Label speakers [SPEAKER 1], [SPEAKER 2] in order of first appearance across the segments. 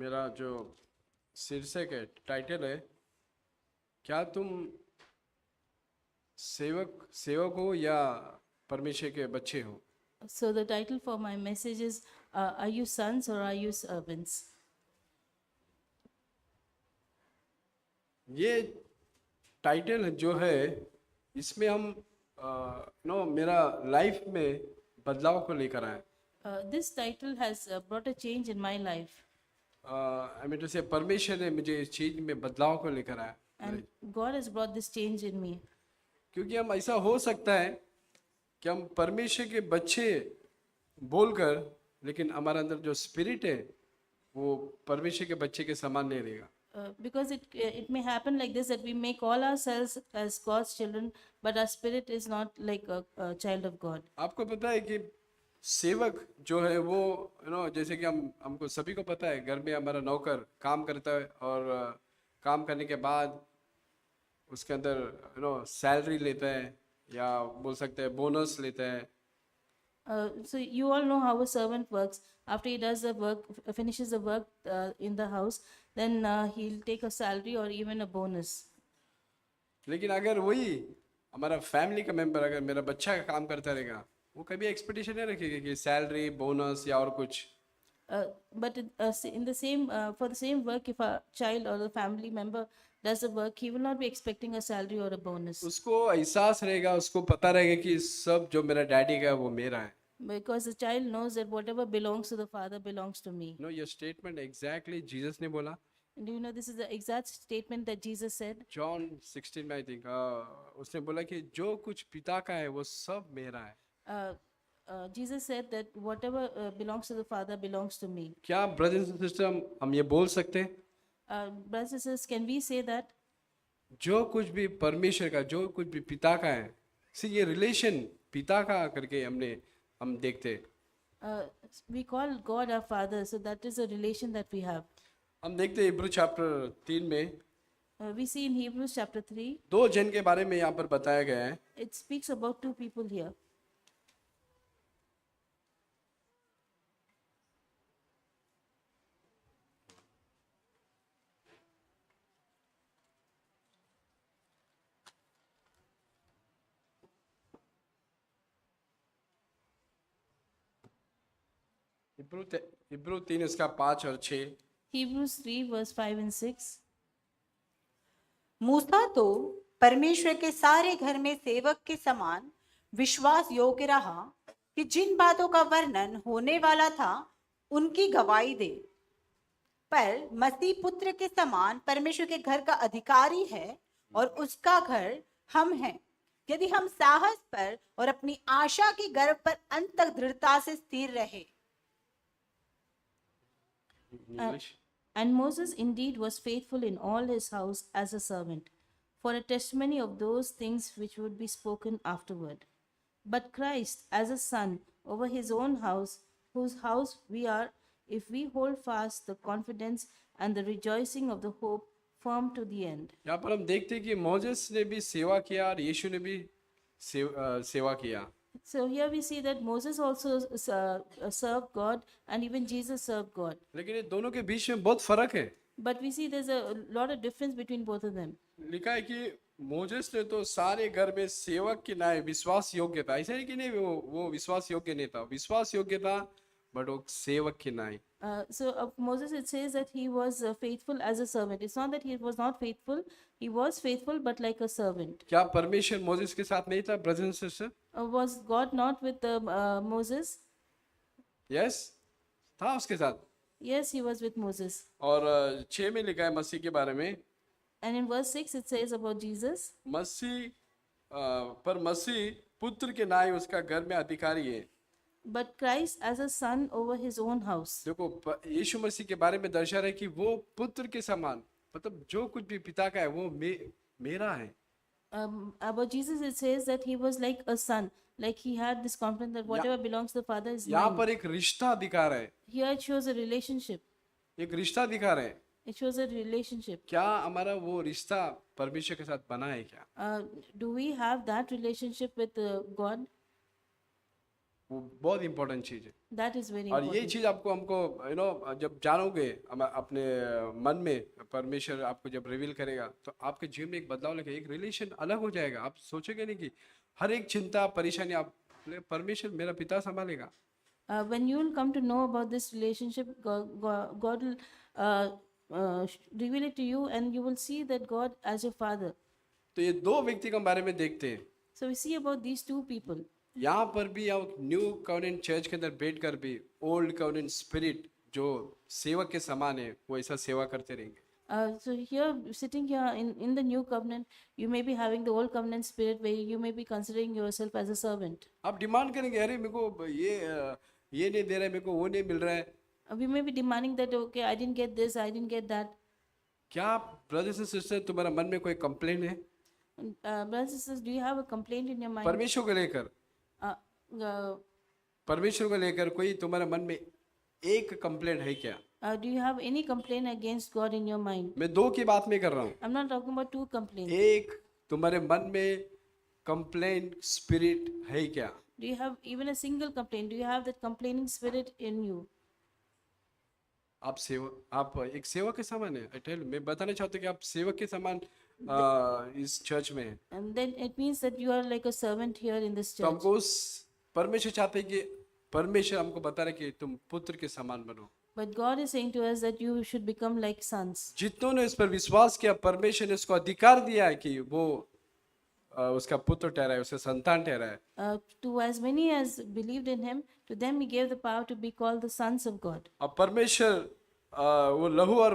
[SPEAKER 1] मेरा जो शीर्षक है, टाइटल है, क्या तुम सेवक हो या परमेश्वर के बच्चे हो?
[SPEAKER 2] So the title for my message is Are you sons or are you servants?
[SPEAKER 1] ये टाइटल जो है, इसमें हम मेरा लाइफ में बदलाव को लेकर आए।
[SPEAKER 2] This title has brought a change in my life,
[SPEAKER 1] I mean to say परमेश्वर ने मुझे इस चीज में बदलाव को लेकर आया,
[SPEAKER 2] and God has brought this change in me.
[SPEAKER 1] क्योंकि हम ऐसा हो सकता है कि हम परमेश्वर के बच्चे बोलकर, लेकिन हमारे अंदर जो स्पिरिट है वो परमेश्वर के बच्चे के समान नहीं रहेगा।
[SPEAKER 2] Because it may happen like this that we may call ourselves as God's children, but our spirit is not like a child of God.
[SPEAKER 1] आपको पता है कि सेवक जो है वो जैसे कि हमको सभी को पता है, घर में हमारा नौकर काम करता है और काम करने के बाद उसके अंदर सैलरी लेता है, या बोल सकते हैं बोनस लेता है।
[SPEAKER 2] So you all know how a servant works. After he does the work, finishes the work in the house, then he'll take a salary or even a bonus.
[SPEAKER 1] लेकिन अगर वही हमारा फैमिली का मेंबर, अगर मेरा बच्चा काम करता रहेगा, वो कभी एक्सपेक्टेशन नहीं रखेगा कि सैलरी बोनस या और कुछ।
[SPEAKER 2] But in the same for the same work, if a child or a family member does the work, he will not be expecting a salary or a bonus,
[SPEAKER 1] उसको एहसास रहेगा, उसको पता रहेगा कि सब जो मेरा डैडी का है वो मेरा है।
[SPEAKER 2] because the child knows that whatever belongs to the father belongs to me.
[SPEAKER 1] ये स्टेटमेंट एग्जैक्टली जीसस ने बोला।
[SPEAKER 2] And do you know this is the exact statement that Jesus said?
[SPEAKER 1] John 16 में आई थिंक उसने बोला कि जो कुछ पिता का है वो सब मेरा है।
[SPEAKER 2] Jesus said that whatever belongs to the father belongs to me.
[SPEAKER 1] क्या ब्रदर्स एंड सिस्टर हम ये बोल सकते हैं?
[SPEAKER 2] Brothers and sisters, can we say that?
[SPEAKER 1] जो कुछ भी परमेश्वर का, जो कुछ भी पिता का है, सी ये रिलेशन पिता का करके हम देखते हैं।
[SPEAKER 2] We call God our father, so that is a relation that we have.
[SPEAKER 1] हम देखते हैं इब्रू चैप्टर 3 में
[SPEAKER 2] We see in Hebrews chapter 3,
[SPEAKER 1] दो जन के बारे में यहाँ पर बताया गया है।
[SPEAKER 2] it speaks about two people here.
[SPEAKER 1] इब्रू 3 इसका 5 और 6।
[SPEAKER 2] Hebrews 3 verse 5 and 6.
[SPEAKER 3] मूसा तो परमेश्वर के सारे घर में सेवक के समान विश्वास योग्य रहा कि जिन बातों का वर्णन होने वाला था उनकी गवाही दे, पर मसीह पुत्र के समान परमेश्वर के घर का अधिकारी है और उसका घर हम हैं, यदि हम साहस पर और अपनी आशा के गर्व पर अंत तक दृढ़ता से स्थिर रहे।
[SPEAKER 2] And Moses indeed was faithful in all his house as a servant, for a testimony of those things which would be spoken afterward. But Christ as a son over his own house, whose house we are, if we hold fast the confidence and the rejoicing of the hope firm to the end.
[SPEAKER 1] यहाँ पर हम देखते हैं कि Moses ने भी सेवा किया और यीशु ने भी सेवा किया।
[SPEAKER 2] So here we see that Moses also served God and even Jesus served God.
[SPEAKER 1] लेकिन ये दोनों के बीच में बहुत फर्क है।
[SPEAKER 2] But we see there's a lot of difference between both of them.
[SPEAKER 1] लिखा है कि मोजेस ने तो सारे घर में सेवक की नाय विश्वास योग्य था। ऐसा नहीं कि नहीं वो विश्वास योग्य नहीं था, विश्वास योग्य था, बट वो सेवक की नाय।
[SPEAKER 2] So of Moses it says that he was faithful as a servant. It's not that he was not faithful. He was faithful but like a servant.
[SPEAKER 1] क्या परमेश्वर मोजेस के साथ नहीं था, brothers and sister?
[SPEAKER 2] Was God not with Moses?
[SPEAKER 1] Yes, था उसके साथ।
[SPEAKER 2] Yes, he was with Moses.
[SPEAKER 1] और 6 में लिखा है मसीह के बारे में,
[SPEAKER 2] And in verse 6 it says about Jesus.
[SPEAKER 1] मसीह पर मसीह पुत्र के नाय उसका घर में अधिकारी है।
[SPEAKER 2] But Christ as a son over his own house.
[SPEAKER 1] देखो यीशु मसीह के बारे में दर्शा रहा है कि वो पुत्र के समान, मतलब जो कुछ भी पिता का है वो मेरा है।
[SPEAKER 2] About Jesus it says that he was like a son, like he had this confidence that whatever belongs to the Father is
[SPEAKER 1] यहाँ
[SPEAKER 2] mine.
[SPEAKER 1] पर एक रिश्ता दिखा रहा है,
[SPEAKER 2] Here it shows a relationship.
[SPEAKER 1] एक रिश्ता दिखा रहे हैं।
[SPEAKER 2] It shows a relationship.
[SPEAKER 1] क्या हमारा वो रिश्ता परमेश्वर के साथ बना है क्या?
[SPEAKER 2] Do we have that relationship with God?
[SPEAKER 1] वो बहुत इंपॉर्टेंट चीज है।
[SPEAKER 2] That is very
[SPEAKER 1] और ये
[SPEAKER 2] important.
[SPEAKER 1] चीज आपको हमको जब जानोगे अपने मन में, परमेश्वर आपको जब रिवील करेगा तो आपके जीवन में एक बदलाव लगेगा, एक रिलेशन अलग हो जाएगा। आप सोचोगे नहीं कि हर एक चिंता परेशानी आप परमेश्वर मेरा पिता संभालेगा।
[SPEAKER 2] When you will come to know about this relationship, God will reveal it to you, and you will see that God as your father.
[SPEAKER 1] तो ये दो व्यक्ति के बारे में देखते हैं।
[SPEAKER 2] So we see about these two people.
[SPEAKER 1] यहाँ पर भी आप न्यू कवनेंट चर्च के अंदर बैठ कर भी ओल्ड कवनेंट स्पिरिट जो सेवक के समान है वो ऐसा सेवा करते रहेंगे।
[SPEAKER 2] So here, sitting here in the new covenant, you may be having the old covenant spirit where you may be considering yourself as a servant.
[SPEAKER 1] आप डिमांड करेंगे, अरे मेरे को ये नहीं दे रहा है, मेरे को वो नहीं मिल रहा है।
[SPEAKER 2] We may be demanding that, okay, I didn't get this, I didn't get that.
[SPEAKER 1] क्या ब्रदर्स एंड सिस्टर तुम्हारा मन में कोई कंप्लेन है
[SPEAKER 2] Brothers and sisters, do you have a complaint in your mind?
[SPEAKER 1] परमेश्वर को लेकर?
[SPEAKER 2] Uh, uh,
[SPEAKER 1] परमेश्वर को लेकर कोई तुम्हारे मन में एक कंप्लेंट है क्या?
[SPEAKER 2] do you have any complaint against God in your mind?
[SPEAKER 1] मैं दो की बात नहीं कर रहा हूँ।
[SPEAKER 2] I'm not talking about two complaints.
[SPEAKER 1] एक तुम्हारे मन में कंप्लेंट स्पिरिट है क्या?
[SPEAKER 2] Do you have even a single complaint? Do you have that complaining spirit in you?
[SPEAKER 1] आप एक सेवक के समान है। I tell you, मैं बताना चाहता हूँ कि आप सेवक के समान इस चर्च में हैं।
[SPEAKER 2] And then it means that you are like a servant here in this
[SPEAKER 1] तो
[SPEAKER 2] church.
[SPEAKER 1] हमको उस परमेश्वर चाहते हैं कि परमेश्वर हमको बता रहे कि तुम पुत्र के समान बनो।
[SPEAKER 2] But God is saying to us that you should become like sons.
[SPEAKER 1] जितनों ने इस पर विश्वास किया परमेश्वर ने उसको अधिकार दिया है कि वो उसका पुत्र ठहराए, उसका संतान ठहराए।
[SPEAKER 2] To as many as believed in Him, to them He gave the power to be called the sons of God.
[SPEAKER 1] अब परमेश्वर वो लहू और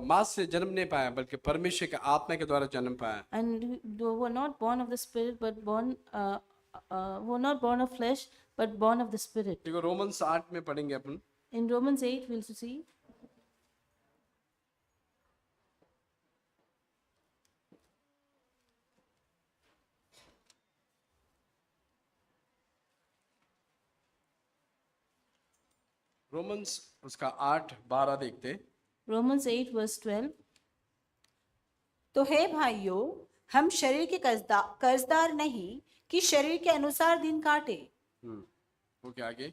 [SPEAKER 1] मांस से जन्म नहीं पाया बल्कि परमेश्वर के आत्मा के द्वारा जन्म पाया।
[SPEAKER 2] And who were not born of the Spirit, but were not born of flesh, but born of the Spirit.
[SPEAKER 1] देखो रोमन्स 8 में पढ़ेंगे अपन।
[SPEAKER 2] In Romans 8, we'll see.
[SPEAKER 1] Romans उसका 8-12 देखते।
[SPEAKER 2] Romans 8, verse 12.
[SPEAKER 3] तो हे भाइयों, हम शरीर के कर्जदार नहीं कि शरीर के अनुसार दिन काटे,
[SPEAKER 1] ओके आगे।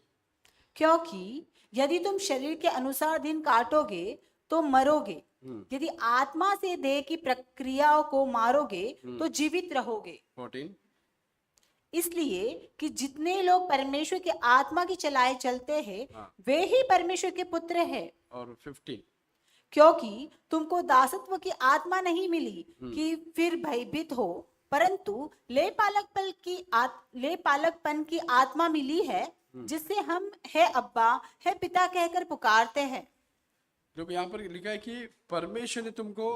[SPEAKER 3] क्योंकि यदि तुम शरीर के अनुसार दिन काटोगे तो मरोगे, यदि आत्मा से देह की प्रक्रियाओं को मारोगे तो जीवित रहोगे।
[SPEAKER 1] 14
[SPEAKER 3] इसलिए कि जितने लोग परमेश्वर की आत्मा की चलाए चलते हैं वे ही परमेश्वर के पुत्र हैं।
[SPEAKER 1] और 15
[SPEAKER 3] क्योंकि तुमको दासत्व की आत्मा नहीं मिली कि फिर भयभीत हो, परंतु लेपालकपन की आत्मा मिली है जिससे हम है अब्बा है पिता कहकर पुकारते हैं।
[SPEAKER 1] देखो यहाँ पर लिखा है कि परमेश्वर ने तुमको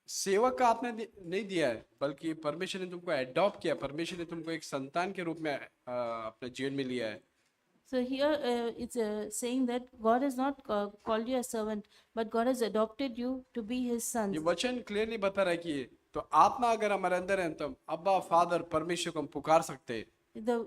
[SPEAKER 1] सेवक का आत्मा नहीं दिया है बल्कि परमेश्वर ने तुमको एडॉप्ट किया, परमेश्वर ने तुमको एक संतान के रूप में अपने जीवन में लिया है।
[SPEAKER 2] So here it's saying that God has not called you a servant, but God has adopted you to be His sons.
[SPEAKER 1] ये वचन क्लियरली बता रहा है कि तो आत्मा अगर हमारे अंदर है तो अब्बा फादर परमेश्वर को हम पुकार सकते हैं।
[SPEAKER 2] The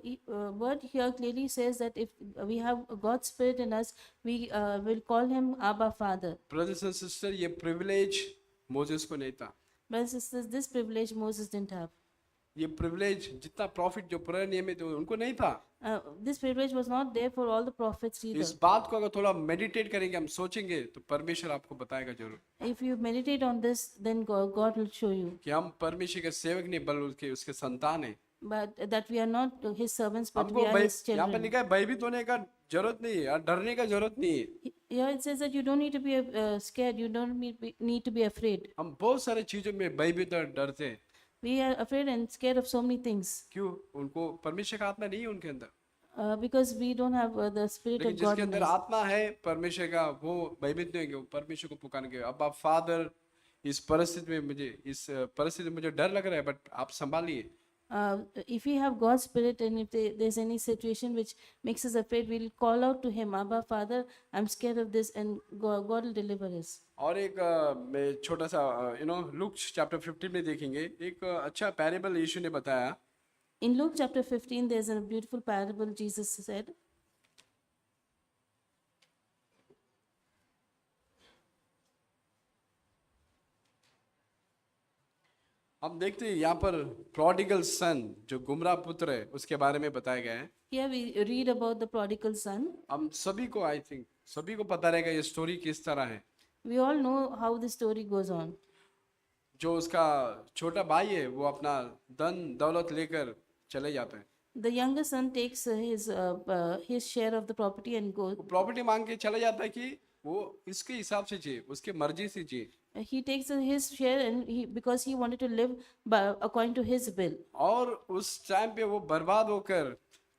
[SPEAKER 2] word here clearly says that if we have God's Spirit in us, we will call Him Abba Father.
[SPEAKER 1] Brothers and sister, ये प्रिविलेज मोसेस को नहीं था।
[SPEAKER 2] Brothers and sisters, this privilege Moses didn't have.
[SPEAKER 1] ये privilege जितना profit जो पुराने नियम में थे उनको नहीं था।
[SPEAKER 2] This privilege was not there for all the prophets either.
[SPEAKER 1] इस बात को अगर थोड़ा मेडिटेट करेंगे, हम सोचेंगे तो परमेश्वर आपको बताएगा जरूर
[SPEAKER 2] If you meditate on this, then God will show you.
[SPEAKER 1] कि हम परमेश्वर के सेवक नहीं बल्कि उसके संतान हैं।
[SPEAKER 2] But that we are not His servants, but
[SPEAKER 1] हमको
[SPEAKER 2] we are His
[SPEAKER 1] यहाँ पर
[SPEAKER 2] children.
[SPEAKER 1] लिखा है भयभीत होने का जरूरत नहीं है और डरने का जरूरत नहीं है।
[SPEAKER 2] Here it says that you don't need to be scared, you don't need to be afraid.
[SPEAKER 1] हम बहुत सारे चीजों में भयभीत और डरते हैं।
[SPEAKER 2] We are afraid and scared of so many things
[SPEAKER 1] क्यों? उनको परमेश्वर का आत्मा नहीं है उनके अंदर।
[SPEAKER 2] because we don't have the Spirit
[SPEAKER 1] लेकिन
[SPEAKER 2] of God
[SPEAKER 1] जिसके
[SPEAKER 2] in
[SPEAKER 1] अंदर
[SPEAKER 2] us.
[SPEAKER 1] आत्मा है परमेश्वर का वो भयभीत नहीं होंगे, वो परमेश्वर को पुकारेंगे। अब आप फादर इस परिस्थिति में मुझे डर लग रहा है बट आप संभालिए।
[SPEAKER 2] If we have God's Spirit and if there's any situation which makes us afraid, we'll call out to Him, Abba Father, I'm scared of this, and God will deliver us.
[SPEAKER 1] और एक मैं छोटा सा Luke chapter 15 में देखेंगे एक अच्छा parable यीशु ने बताया।
[SPEAKER 2] In Luke chapter 15, there's a beautiful parable Jesus said.
[SPEAKER 1] हम देखते हैं यहाँ पर प्रोडिगल सन जो गुमराह पुत्र है उसके बारे में बताया गया है।
[SPEAKER 2] Here we read about the prodigal son.
[SPEAKER 1] हम सभी को आई थिंक सभी को पता रहेगा ये स्टोरी किस तरह है।
[SPEAKER 2] We all know how the story goes on.
[SPEAKER 1] जो उसका छोटा भाई है वो अपना धन दौलत लेकर चले जाते हैं।
[SPEAKER 2] The younger son takes his share of the property and goes.
[SPEAKER 1] वो प्रॉपर्टी मांग के चला जाता है कि वो इसके हिसाब से जिए, उसके मर्जी से जिए।
[SPEAKER 2] He takes his share and because he wanted to live by, according to his will.
[SPEAKER 1] और उस टाइम पे वो बर्बाद होकर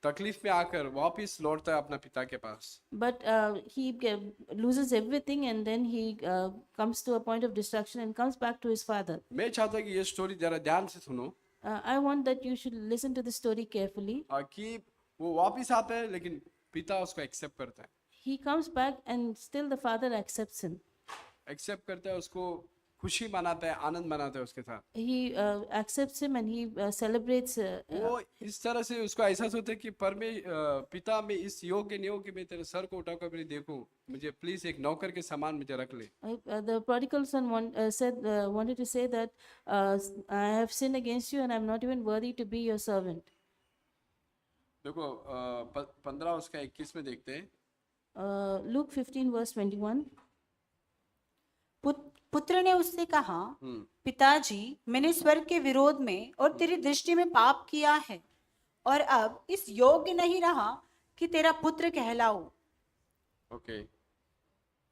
[SPEAKER 1] तकलीफ में आकर वापस लौटता है अपना पिता के पास।
[SPEAKER 2] But he loses everything and then he comes to a point of destruction and comes back to his father.
[SPEAKER 1] मैं चाहता हूँ कि ये स्टोरी जरा ध्यान से सुनो।
[SPEAKER 2] I want that you should listen to the story carefully.
[SPEAKER 1] कि वो वापस आता है लेकिन पिता उसको एक्सेप्ट करता है।
[SPEAKER 2] He comes back and still the father accepts him.
[SPEAKER 1] Accept करता है, उसको खुशी मनाता है, आनंद मनाता है उसके साथ।
[SPEAKER 2] He accepts him and he celebrates.
[SPEAKER 1] वो इस तरह से उसको एहसास होता है कि पिता में इस योग्य नहीं हो कि मैं तेरे सर को उठाकर मैं देखूं, मुझे प्लीज एक नौकर के समान मुझे रख ले।
[SPEAKER 2] The prodigal son wanted to say that I have sinned against you and I am not even worthy to be your servant.
[SPEAKER 1] देखो 15 उसका 21 में देखते हैं।
[SPEAKER 2] Luke 15 verse 21.
[SPEAKER 3] पुत्र ने उससे कहा, पिताजी, मैंने स्वर्ग के विरोध में और तेरी दृष्टि में पाप किया है और अब इस योग्य नहीं रहा कि तेरा पुत्र कहलाऊं।
[SPEAKER 1] ओके,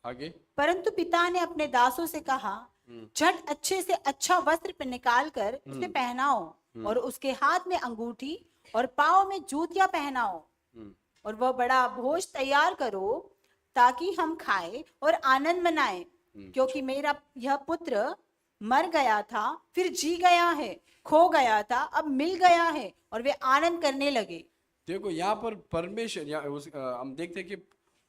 [SPEAKER 1] आगे।
[SPEAKER 3] परंतु पिता ने अपने दासों से कहा, झट अच्छे से अच्छा वस्त्र निकाल कर उसे पहनाओ और उसके हाथ में अंगूठी और पाँव में जूतियां पहनाओ और वह बड़ा भोज तैयार करो ताकि हम खाएं और आनंद मनाएं, क्योंकि मेरा यह पुत्र मर गया था फिर जी गया है, खो गया था अब मिल गया है, और वे आनंद करने लगे।
[SPEAKER 1] देखो यहाँ पर परमेश्वर हम देखते हैं कि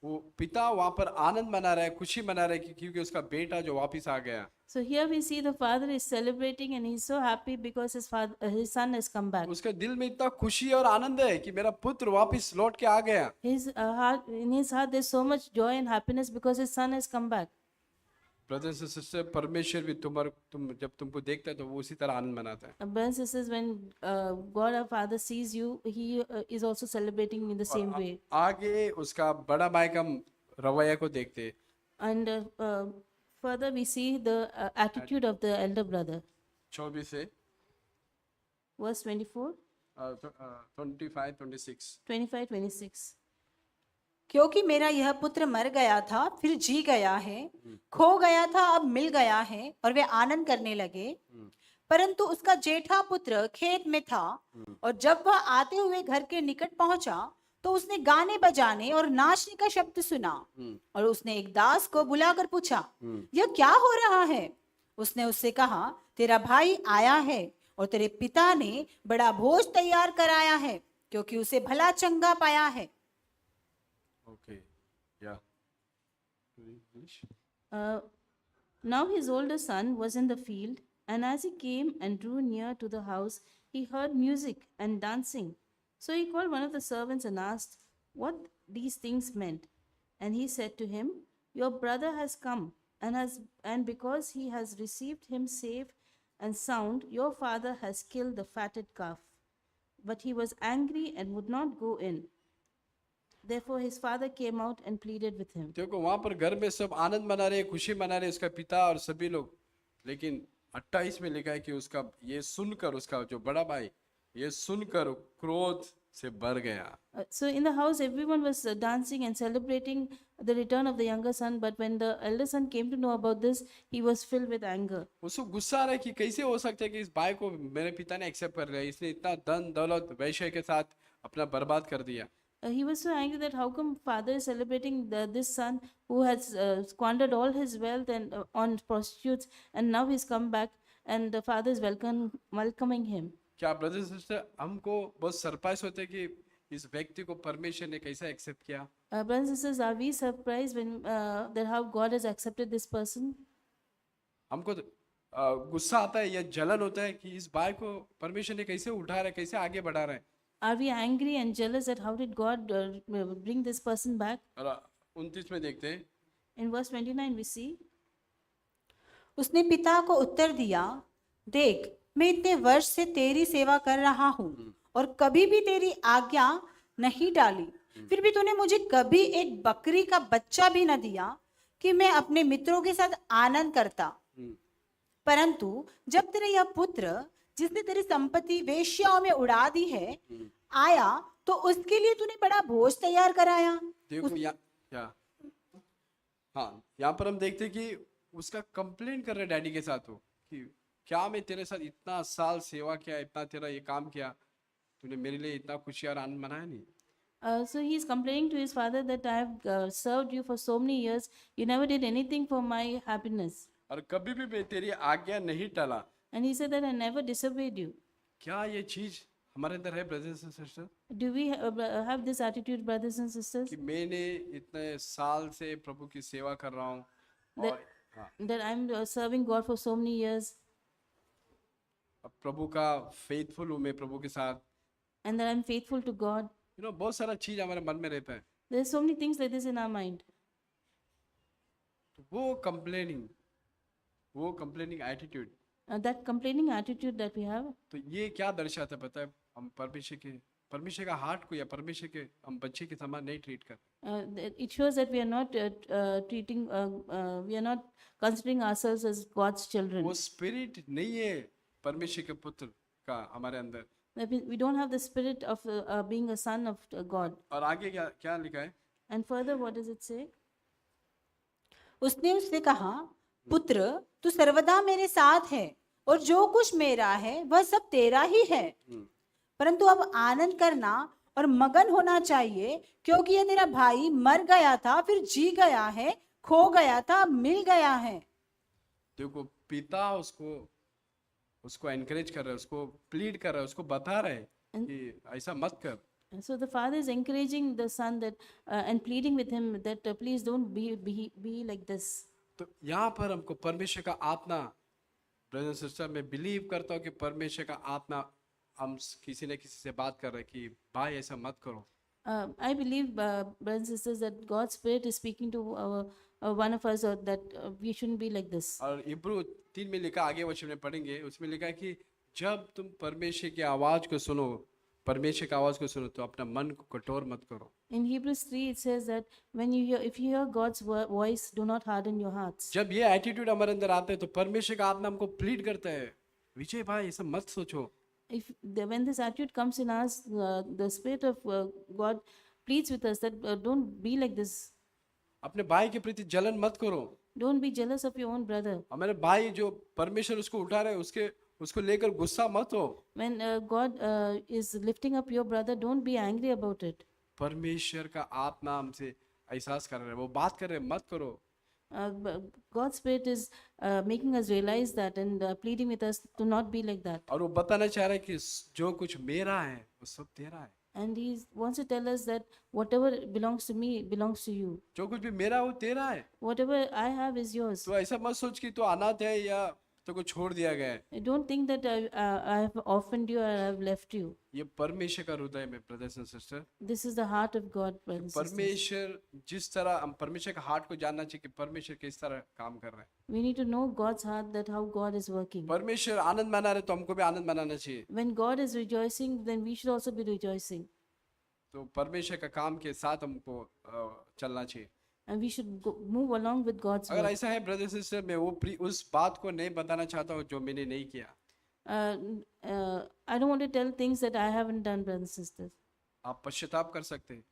[SPEAKER 1] वो पिता वहां पर आनंद मना रहा है, खुशी मना रहा है क्योंकि उसका बेटा जो वापस आ गया।
[SPEAKER 2] So here we see the father is celebrating and he's so happy because his son has come back.
[SPEAKER 1] उसके दिल में इतना खुशी और आनंद है कि मेरा पुत्र वापस लौट के आ गया।
[SPEAKER 2] In his heart there's so much joy and happiness because his son has come back.
[SPEAKER 1] Brothers and sister, परमेश्वर भी तुम जब तुमको देखता है तो वो उसी तरह आनंद मनाता है।
[SPEAKER 2] Brothers and sisters, when God our Father sees you, He is also celebrating in the same way.
[SPEAKER 1] आगे उसका बड़ा भाई का रवैया को देखते हैं।
[SPEAKER 2] And further we see the attitude of the elder brother.
[SPEAKER 1] 24 से
[SPEAKER 2] Verse 24,
[SPEAKER 1] 25, 26।
[SPEAKER 2] 25, 26.
[SPEAKER 3] क्योंकि मेरा यह पुत्र मर गया था फिर जी गया है, खो गया था अब मिल गया है, और वे आनंद करने लगे। परंतु उसका जेठा पुत्र खेत में था, और जब वह आते हुए घर के निकट पहुंचा तो उसने गाने बजाने और नाचने का शब्द सुना, और उसने एक दास को बुलाकर पूछा, यह क्या हो रहा है? उसने उससे कहा, तेरा भाई आया है और तेरे पिता ने बड़ा भोज तैयार कराया है, क्योंकि उसे भला चंगा पाया है।
[SPEAKER 1] Okay, yeah. English?
[SPEAKER 2] Now his older son was in the field, and as he came and drew near to the house, he heard music and dancing. So he called one of the servants and asked what these things meant. And he said to him, your brother has come, and because he has received him safe and sound, your father has killed the fatted calf. But he was angry and would not go in. Therefore his father came out and pleaded with him.
[SPEAKER 1] देखो वहां पर घर में सब आनंद मना रहे, खुशी मना रहे, उसका पिता और सभी लोग। लेकिन 28 में लिखा है कि उसका ये सुनकर, उसका जो बड़ा भाई ये सुनकर क्रोध से भर गया।
[SPEAKER 2] So in the house everyone was dancing and celebrating the return of the younger son, but when the elder son came to know about this, he was filled with anger.
[SPEAKER 1] उसको गुस्सा आ रहा है कि कैसे हो सकता है कि इस भाई को मेरे पिता ने एक्सेप्ट कर लिया, इसने इतना धन दौलत वैश्य के साथ अपना बर्बाद कर दिया।
[SPEAKER 2] He was so angry that how come father is celebrating this son who has squandered all his wealth and on prostitutes, and now he's come back and the father is welcoming him.
[SPEAKER 1] क्या brothers sister हमको बहुत surprise होते हैं कि इस व्यक्ति को परमेश्वर ने कैसा एक्सेप्ट किया?
[SPEAKER 2] Brothers and sisters, are we surprised when that how God has accepted this person?
[SPEAKER 1] हमको गुस्सा आता है या जलन होता है कि इस भाई को परमेश्वर ने कैसे उठा रहा है, कैसे आगे बढ़ा रहा है।
[SPEAKER 2] Are we angry and jealous at how did God bring this person back?
[SPEAKER 1] और 29 में देखते हैं।
[SPEAKER 2] In verse 29 we see,
[SPEAKER 3] उसने पिता को उत्तर दिया, देख मैं इतने वर्ष से तेरी सेवा कर रहा हूँ और कभी भी तेरी आज्ञा नहीं डाली, फिर भी तूने मुझे कभी एक बकरी का बच्चा भी न दिया कि मैं अपने मित्रों के साथ आनंद करता। परंतु जब तेरा यह पुत्र जिसने तेरी संपत्ति वेश्याओं में उड़ा दी है आया, तो उसके लिए तूने बड़ा भोज तैयार कराया।
[SPEAKER 1] देखो यहाँ पर हम देखते हैं कि उसका कंप्लेन कर रहे डैडी के साथ हो कि क्या मैं तेरे साथ इतना साल सेवा किया, इतना तेरा ये काम किया, तूने मेरे लिए इतना खुशी और आनंद मनाया नहीं।
[SPEAKER 2] So he is complaining to his father that I have served you for so many years. You never did anything for my happiness.
[SPEAKER 1] और कभी भी मैं तेरी आज्ञा नहीं टाला।
[SPEAKER 2] And he said that I never disobeyed you.
[SPEAKER 1] क्या ये चीज हमारे अंदर है brothers and sister
[SPEAKER 2] Do we have this attitude, brothers and sisters,
[SPEAKER 1] कि मैंने इतने साल से प्रभु की सेवा कर रहा हूँ और हाँ,
[SPEAKER 2] that I'm serving God for so many years
[SPEAKER 1] अब प्रभु का फेथफुल हूँ मैं प्रभु के साथ।
[SPEAKER 2] and that I'm faithful to God?
[SPEAKER 1] बहुत सारा चीज हमारे मन में रहता है,
[SPEAKER 2] There's so many things like this in our mind.
[SPEAKER 1] तो वो complaining attitude,
[SPEAKER 2] That complaining attitude that we have,
[SPEAKER 1] तो ये क्या दर्शाता है पता है? हम परमेश्वर का हार्ट को या परमेश्वर के हम बच्चे के समान नहीं ट्रीट करते।
[SPEAKER 2] it shows that we are not we are not considering ourselves as God's children.
[SPEAKER 1] वो स्पिरिट नहीं है परमेश्वर के पुत्र का हमारे अंदर।
[SPEAKER 2] That we don't have the spirit of being a son of God.
[SPEAKER 1] और आगे क्या क्या लिखा है?
[SPEAKER 2] And further, what does it say?
[SPEAKER 3] उसने उससे कहा, पुत्र तू सर्वदा मेरे साथ है और जो कुछ मेरा है वह सब तेरा ही है, परंतु अब आनंद करना और मगन होना चाहिए, क्योंकि यह तेरा भाई मर गया था फिर जी गया है, खो गया था मिल गया है।
[SPEAKER 1] देखो पिता उसको एनकरेज कर रहा है, उसको प्लीड कर रहा है, उसको बता रहा है कि ऐसा मत कर।
[SPEAKER 2] So the father is encouraging the son that and pleading with him that please don't be like this.
[SPEAKER 1] तो यहाँ पर हमको परमेश्वर का आत्मा, ब्रदर सिस्टर, मैं बिलीव करता हूँ कि परमेश्वर का आत्मा हम किसी न किसी से बात कर रहे हैं कि भाई ऐसा मत करो।
[SPEAKER 2] I believe, brothers and sisters, that God's Spirit is speaking to one of us, or that we shouldn't be like this.
[SPEAKER 1] और इब्रू 3 में लिखा, आगे वचन में पढ़ेंगे, उसमें लिखा है कि जब तुम परमेश्वर की आवाज को सुनो, परमेश्वर की आवाज को सुनो तो अपना मन को कठोर मत करो।
[SPEAKER 2] In Hebrews 3 it says that if you hear God's voice, do not harden your hearts.
[SPEAKER 1] जब ये एटीट्यूड हमारे अंदर आता है तो परमेश्वर का आत्मा हमको प्लीड करता है, विजय भाई ऐसा मत सोचो।
[SPEAKER 2] When this attitude comes in us, the Spirit of God pleads with us that don't be like this.
[SPEAKER 1] अपने भाई के प्रति जलन मत करो।
[SPEAKER 2] Don't be jealous of your own brother.
[SPEAKER 1] हमारे भाई जो परमेश्वर उसको उठा रहे हैं उसको लेकर गुस्सा मत हो।
[SPEAKER 2] When God is lifting up your brother, don't be angry about it.
[SPEAKER 1] परमेश्वर का आत्मा हमसे एहसास कर रहा है, वो बात कर रहे हैं, मत करो।
[SPEAKER 2] God's Spirit is making us realize that and pleading with us to not be like that.
[SPEAKER 1] और वो बताना चाह रहा है कि जो कुछ मेरा है वो सब तेरा है।
[SPEAKER 2] And he wants to tell us that whatever belongs to me belongs to you.
[SPEAKER 1] जो कुछ भी मेरा है वो तेरा है।
[SPEAKER 2] Whatever I have is yours.
[SPEAKER 1] तो ऐसा मत सोच कि तू अनाथ है या तो को छोड़ दिया गया है।
[SPEAKER 2] Don't think that I have orphaned you or I have left you.
[SPEAKER 1] ये परमेश्वर का हृदय में brothers and sister.
[SPEAKER 2] This is the heart of God, brothers and sisters.
[SPEAKER 1] परमेश्वर जिस तरह हम परमेश्वर का हार्ट को जानना चाहिए कि परमेश्वर किस तरह काम कर रहा है।
[SPEAKER 2] We need to know God's heart, that how God is working.
[SPEAKER 1] परमेश्वर आनंद मना रहे तो हमको भी आनंद मनाना चाहिए।
[SPEAKER 2] When God is rejoicing, then we should also be rejoicing.
[SPEAKER 1] तो परमेश्वर का काम के साथ हमको चलना चाहिए।
[SPEAKER 2] And we should move along with God's
[SPEAKER 1] अगर
[SPEAKER 2] work.
[SPEAKER 1] ऐसा है ब्रदर सिस्टर, मैं उस बात को नहीं बताना चाहता हूँ जो मैंने नहीं किया।
[SPEAKER 2] I don't want to tell things that I haven't done, brothers and sisters.
[SPEAKER 1] आप पश्चाताप कर सकते हैं,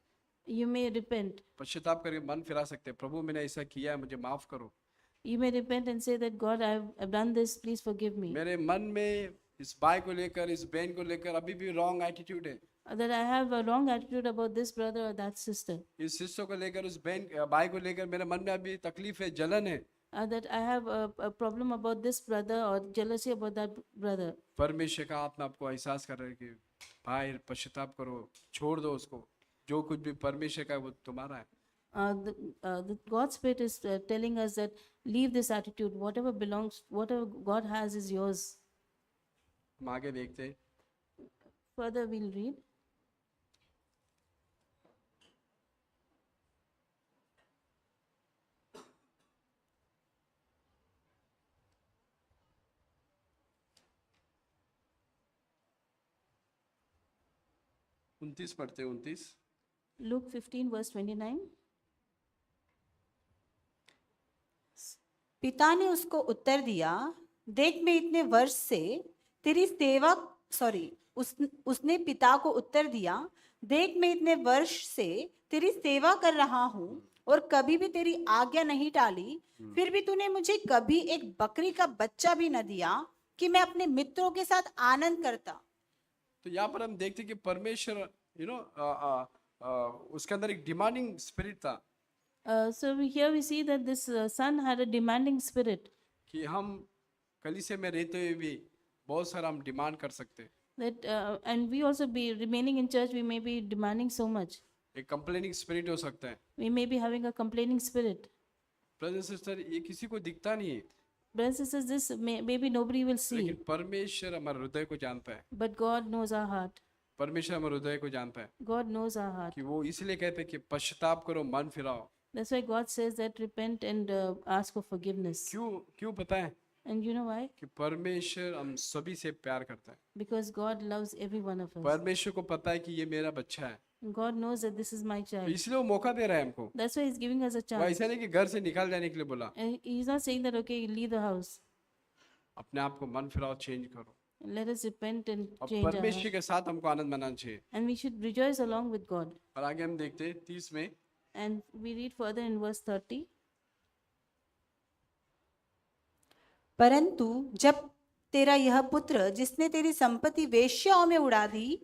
[SPEAKER 2] You may repent.
[SPEAKER 1] पश्चाताप करके मन फिरा सकते हैं, प्रभु मैंने ऐसा किया है मुझे माफ करो।
[SPEAKER 2] You may repent and say that God, I've done this, please forgive me.
[SPEAKER 1] मेरे मन में इस भाई को लेकर, इस बहन को लेकर अभी भी रॉन्ग एटीट्यूड है।
[SPEAKER 2] That I have a wrong attitude about this brother or that sister.
[SPEAKER 1] इस सिस्टर को लेकर, उस बहन भाई को लेकर मेरे मन में अभी तकलीफ है, जलन है।
[SPEAKER 2] That I have a problem about this brother or jealousy about that brother.
[SPEAKER 1] परमेश्वर का आत्मा आपको एहसास कर रहा है कि भाई पश्चाताप करो, छोड़ दो उसको, जो कुछ भी परमेश्वर का है वो तुम्हारा है।
[SPEAKER 2] The God's Spirit is telling us that leave this attitude. Whatever belongs, whatever God has is yours.
[SPEAKER 1] हम आगे देखते हैं।
[SPEAKER 2] Further, we'll read.
[SPEAKER 1] 29 पढ़ते हैं, 29।
[SPEAKER 2] Luke 15, verse 29.
[SPEAKER 3] पिता ने उसको उत्तर दिया, देख मैं इतने वर्ष से तेरी सेवा उसने पिता को उत्तर दिया, देख मैं इतने वर्ष से तेरी सेवा कर रहा हूँ और कभी भी तेरी आज्ञा नहीं टाली, फिर भी तूने मुझे कभी एक बकरी का बच्चा भी न दिया कि मैं अपने मित्रों के साथ आनंद करता।
[SPEAKER 1] तो यहाँ पर हम देखते हैं कि परमेश्वर उसके अंदर एक डिमांडिंग स्पिरिट था
[SPEAKER 2] Here we see that this son had a demanding spirit.
[SPEAKER 1] कि हम कलीसिया में रहते हुए भी बहुत सारा हम डिमांड कर सकते हैं।
[SPEAKER 2] That and we also be remaining in church, we may be demanding so much.
[SPEAKER 1] एक कंप्लेनिंग स्पिरिट हो सकता है।
[SPEAKER 2] We may be having a complaining spirit.
[SPEAKER 1] Brother sister, ये किसी को दिखता नहीं है,
[SPEAKER 2] Brothers and sisters, this maybe nobody will see,
[SPEAKER 1] लेकिन परमेश्वर हमारे हृदय को जानता है।
[SPEAKER 2] but God knows our heart.
[SPEAKER 1] परमेश्वर हमारे हृदय को जानता है
[SPEAKER 2] God knows our heart.
[SPEAKER 1] कि वो इसलिए कहते हैं कि पश्चाताप करो, मन फिराओ।
[SPEAKER 2] That's why God says that repent and ask for forgiveness.
[SPEAKER 1] क्यों क्यों पता है?
[SPEAKER 2] And you know why?
[SPEAKER 1] कि परमेश्वर हम सभी से प्यार करता है।
[SPEAKER 2] Because God loves every one of us.
[SPEAKER 1] परमेश्वर को पता है कि ये मेरा बच्चा है,
[SPEAKER 2] God knows that this is my
[SPEAKER 1] तो
[SPEAKER 2] child.
[SPEAKER 1] इसलिए वो मौका दे रहा है हमको।
[SPEAKER 2] That's why He's giving us a
[SPEAKER 1] वो
[SPEAKER 2] chance.
[SPEAKER 1] ऐसा नहीं कि घर से निकाल जाने के लिए बोला।
[SPEAKER 2] And He's not saying that, okay, leave the house.
[SPEAKER 1] अपने आप को मन फिराओ, चेंज करो,
[SPEAKER 2] Let us repent and
[SPEAKER 1] और
[SPEAKER 2] change our
[SPEAKER 1] परमेश्वर
[SPEAKER 2] heart.
[SPEAKER 1] के साथ हमको आनंद मनाना चाहिए।
[SPEAKER 2] And we should rejoice along with God.
[SPEAKER 1] और आगे हम देखते हैं 30 में,
[SPEAKER 2] And we read further in verse 30.
[SPEAKER 3] परंतु जब तेरा यह पुत्र जिसने तेरी संपत्ति वेश्याओं में उड़ा दी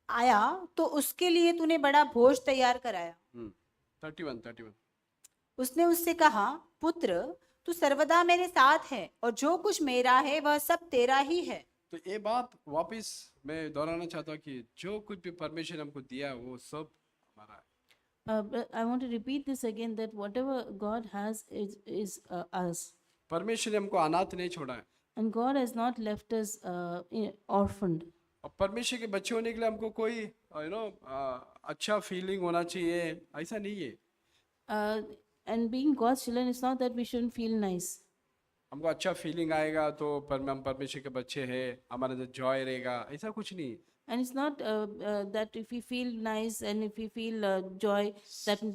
[SPEAKER 3] आया, तो उसके लिए तूने बड़ा भोज तैयार कराया।
[SPEAKER 1] 31।
[SPEAKER 3] उसने उससे कहा, पुत्र तू सर्वदा मेरे साथ है और जो कुछ मेरा है वह सब तेरा ही है।
[SPEAKER 1] तो ये बात वापस मैं दोहराना चाहता हूँ कि जो कुछ भी परमेश्वर हमको दिया है वो सब हमारा है।
[SPEAKER 2] But I want to repeat this again, that whatever God has is us.
[SPEAKER 1] परमेश्वर ने हमको अनाथ नहीं छोड़ा है,
[SPEAKER 2] And God has not left us orphaned.
[SPEAKER 1] और परमेश्वर के बच्चे होने के लिए हमको कोई अच्छा फीलिंग होना चाहिए, ऐसा नहीं है।
[SPEAKER 2] And being God's children, it's not that we shouldn't feel nice.
[SPEAKER 1] हमको अच्छा फीलिंग आएगा तो हम परमेश्वर के बच्चे हैं, हमारे अंदर जॉय रहेगा, ऐसा कुछ नहीं।
[SPEAKER 2] And it's not that if we feel nice and if we feel joy,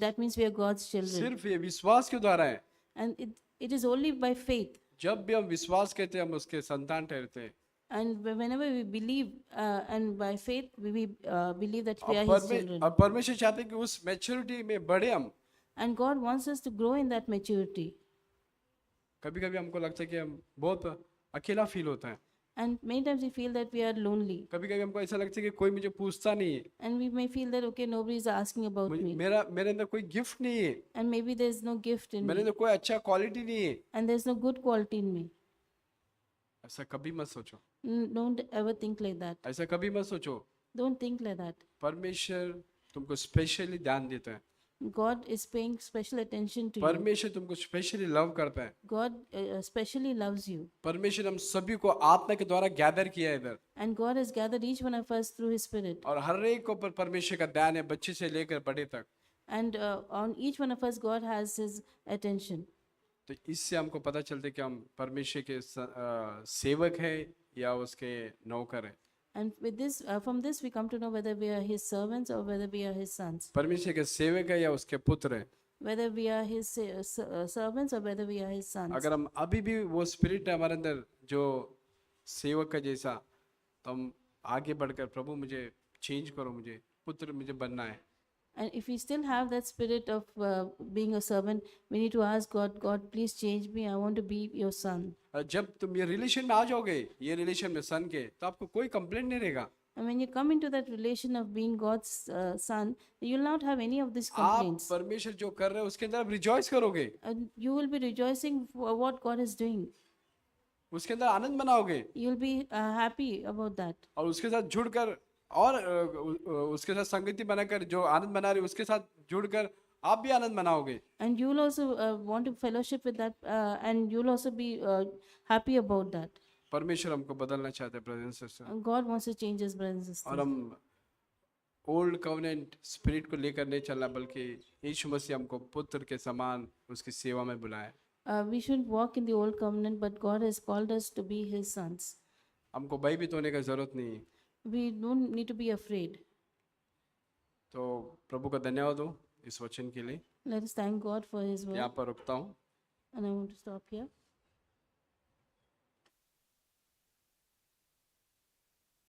[SPEAKER 2] that means we are God's children.
[SPEAKER 1] सिर्फ ये विश्वास के द्वारा है।
[SPEAKER 2] And it is only by faith.
[SPEAKER 1] जब भी हम विश्वास करते हैं हम उसके संतान ठहरते हैं।
[SPEAKER 2] And whenever we believe and by faith we believe that we are
[SPEAKER 1] और
[SPEAKER 2] His children.
[SPEAKER 1] परमेश्वर चाहते हैं कि उस मैच्योरिटी में बढ़े हम।
[SPEAKER 2] And God wants us to grow in that maturity.
[SPEAKER 1] कभी कभी हमको लगता है कि हम बहुत अकेला फील होता है,
[SPEAKER 2] And many times we feel that we are lonely.
[SPEAKER 1] कभी कभी हमको ऐसा लगता है कि कोई मुझे पूछता नहीं है,
[SPEAKER 2] And we may feel that, okay, nobody is asking about me.
[SPEAKER 1] मेरे अंदर कोई गिफ्ट नहीं है,
[SPEAKER 2] And maybe there's no gift in
[SPEAKER 1] मेरे
[SPEAKER 2] me.
[SPEAKER 1] अंदर कोई अच्छा क्वालिटी नहीं है।
[SPEAKER 2] And there's no good quality in me.
[SPEAKER 1] ऐसा कभी मत सोचो,
[SPEAKER 2] Don't ever think like that.
[SPEAKER 1] ऐसा कभी मत सोचो।
[SPEAKER 2] Don't think like that.
[SPEAKER 1] परमेश्वर तुमको स्पेशली ध्यान देता है,
[SPEAKER 2] God is paying special attention to you.
[SPEAKER 1] परमेश्वर तुमको स्पेशली लव करता है।
[SPEAKER 2] God especially loves you.
[SPEAKER 1] परमेश्वर हम सभी को आत्मा के द्वारा गैदर किया है इधर,
[SPEAKER 2] And God has gathered each one of us through His Spirit.
[SPEAKER 1] और हर एक को पर परमेश्वर का ध्यान है, बच्चे से लेकर बड़े तक।
[SPEAKER 2] And on each one of us, God has His attention.
[SPEAKER 1] तो इससे हमको पता चलता है कि हम परमेश्वर के सेवक है या उसके नौकर है।
[SPEAKER 2] And with this, from this, we come to know whether we are His servants or whether we are His sons.
[SPEAKER 1] परमेश्वर के सेवक है या उसके पुत्र है।
[SPEAKER 2] Whether we are His servants or whether we are His sons.
[SPEAKER 1] अगर हम अभी भी वो स्पिरिट है हमारे अंदर जो सेवक का जैसा, तो हम आगे बढ़कर प्रभु मुझे चेंज करो, मुझे पुत्र मुझे बनना है।
[SPEAKER 2] And if we still have that spirit of being a servant, we need to ask God, God, please change me. I want to be your son.
[SPEAKER 1] और जब तुम ये रिलेशन में आ जाओगे, ये रिलेशन में सन के, तो आपको कोई कंप्लेंट नहीं रहेगा।
[SPEAKER 2] And when you come into that relation of being God's son, you will not have any of these
[SPEAKER 1] आप
[SPEAKER 2] complaints.
[SPEAKER 1] परमेश्वर जो कर रहे हैं उसके अंदर आप रिजॉइस करोगे,
[SPEAKER 2] And you will be rejoicing for what God is doing.
[SPEAKER 1] उसके अंदर आनंद मनाओगे,
[SPEAKER 2] You will be happy about that.
[SPEAKER 1] और उसके साथ जुड़कर और उसके साथ संगति बनाकर जो आनंद मना रहे उसके साथ जुड़कर आप भी आनंद मनाओगे।
[SPEAKER 2] And you will also want to fellowship with that, and you will also be happy about that.
[SPEAKER 1] परमेश्वर हमको बदलना चाहते हैं brother and sister,
[SPEAKER 2] And God wants to change us, brothers and sisters.
[SPEAKER 1] और हम ओल्ड कवनेंट स्पिरिट को लेकर नहीं चलना, बल्कि यीशु मसीह हमको पुत्र के समान उसकी सेवा में बुलाया।
[SPEAKER 2] We shouldn't walk in the old covenant, but God has called us to be His sons.
[SPEAKER 1] हमको भयभीत होने का जरूरत नहीं है।
[SPEAKER 2] We don't need to be afraid.
[SPEAKER 1] तो प्रभु का धन्यवाद हो इस वचन के लिए।
[SPEAKER 2] Let us thank God for His word.
[SPEAKER 1] यहाँ पर रुकता हूँ।
[SPEAKER 2] And I want to stop here.